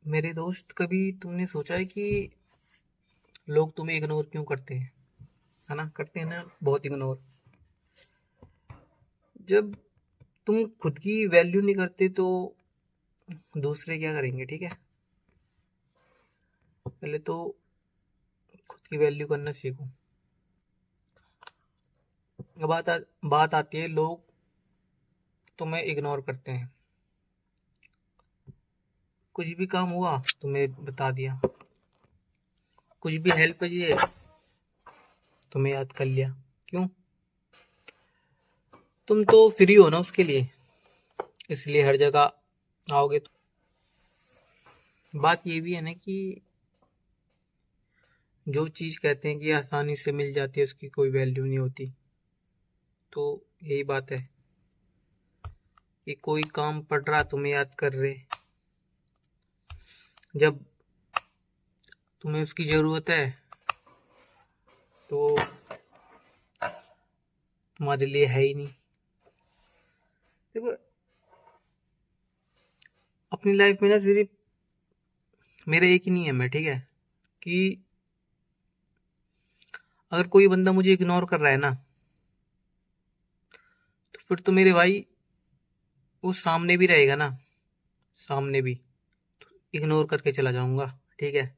मेरे दोस्त, कभी तुमने सोचा है कि लोग तुम्हें इग्नोर क्यों करते हैं? है ना, करते हैं ना बहुत इग्नोर। जब तुम खुद की वैल्यू नहीं करते तो दूसरे क्या करेंगे? ठीक है, पहले तो खुद की वैल्यू करना सीखो। अब बात आती है, लोग तुम्हें इग्नोर करते हैं। कुछ भी काम हुआ तुम्हें बता दिया, कुछ भी हेल्प चाहिए तुम्हें याद कर लिया। क्यों? तुम तो फ्री हो ना उसके लिए, इसलिए हर जगह आओगे। तो बात ये भी है ना कि जो चीज कहते हैं कि आसानी से मिल जाती है उसकी कोई वैल्यू नहीं होती। तो यही बात है कि कोई काम पड़ रहा तुम्हें याद कर रहे, जब तुम्हें उसकी जरूरत है तो तुम्हारे लिए है ही नहीं। देखो, अपनी लाइफ में ना सिर्फ मेरा एक ही नियम है, ठीक है, कि अगर कोई बंदा मुझे इग्नोर कर रहा है ना, तो फिर तो मेरे भाई वो सामने भी रहेगा ना, सामने भी इग्नोर करके चला जाऊंगा। ठीक है,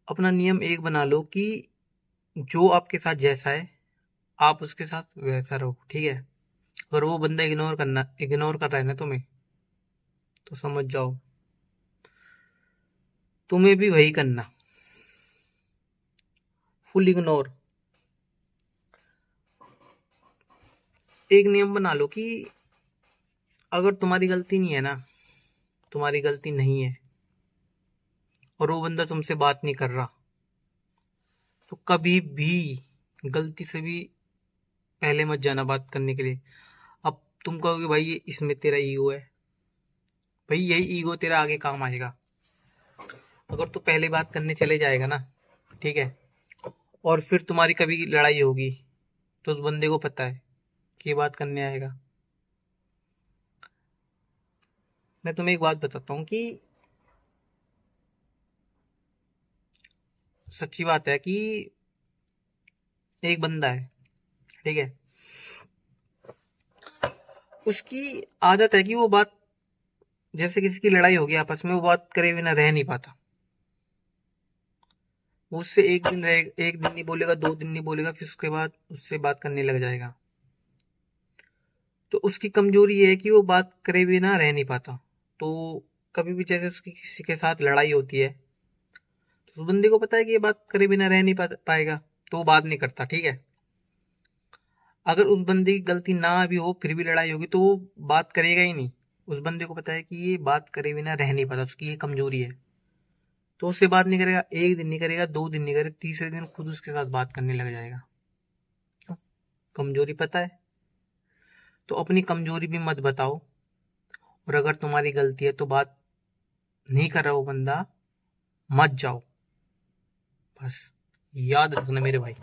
अपना नियम एक बना लो कि जो आपके साथ जैसा है आप उसके साथ वैसा रहो। ठीक है, अगर वो बंदा इग्नोर कर रहा है ना तुम्हें, तो समझ जाओ तुम्हें भी वही करना, फुल इग्नोर। एक नियम बना लो कि अगर तुम्हारी गलती नहीं है ना, तुम्हारी गलती नहीं है, और वो बंदा तुमसे बात नहीं कर रहा, तो कभी भी गलती से भी पहले मत जाना बात करने के लिए। अब तुम कहोगे भाई ये इसमें तेरा ईगो है, भाई यही ईगो तेरा आगे काम आएगा। अगर तू पहले बात करने चले जाएगा ना, ठीक है, और फिर तुम्हारी कभी लड़ाई होगी, तो उस बंदे को पता है कि ये बात करने आएगा। मैं तुम्हें एक बात बताता हूँ कि सच्ची बात है कि एक बंदा है, ठीक है, उसकी आदत है कि वो बात, जैसे किसी की लड़ाई होगी आपस में, वो बात करे बिना रह नहीं पाता। वो उससे एक दिन नहीं बोलेगा, 2 दिन नहीं बोलेगा, फिर उसके बाद उससे बात करने लग जाएगा। तो उसकी कमजोरी ये है कि वो बात करे बिना रह नहीं पाता। तो कभी भी जैसे उसकी किसी के साथ लड़ाई होती है, तो उस बंदे को पता है कि ये बात करे बिना रह नहीं पाएगा, तो वो बात नहीं करता। ठीक है, अगर उस बंदे की गलती ना भी हो फिर भी लड़ाई होगी, तो वो बात करेगा ही नहीं। उस बंदे को पता है कि ये बात करे बिना रह नहीं पाता, उसकी ये कमजोरी है। तो उससे बात नहीं करेगा, एक दिन नहीं करेगा, 2 दिन नहीं करेगा, तीसरे दिन खुद उसके साथ बात करने लग जाएगा। क्यों? कमजोरी पता है। तो अपनी कमजोरी भी मत बताओ, और अगर तुम्हारी गलती है तो बात नहीं कर रहा वो बंदा, मत जाओ। बस याद रखना मेरे भाई।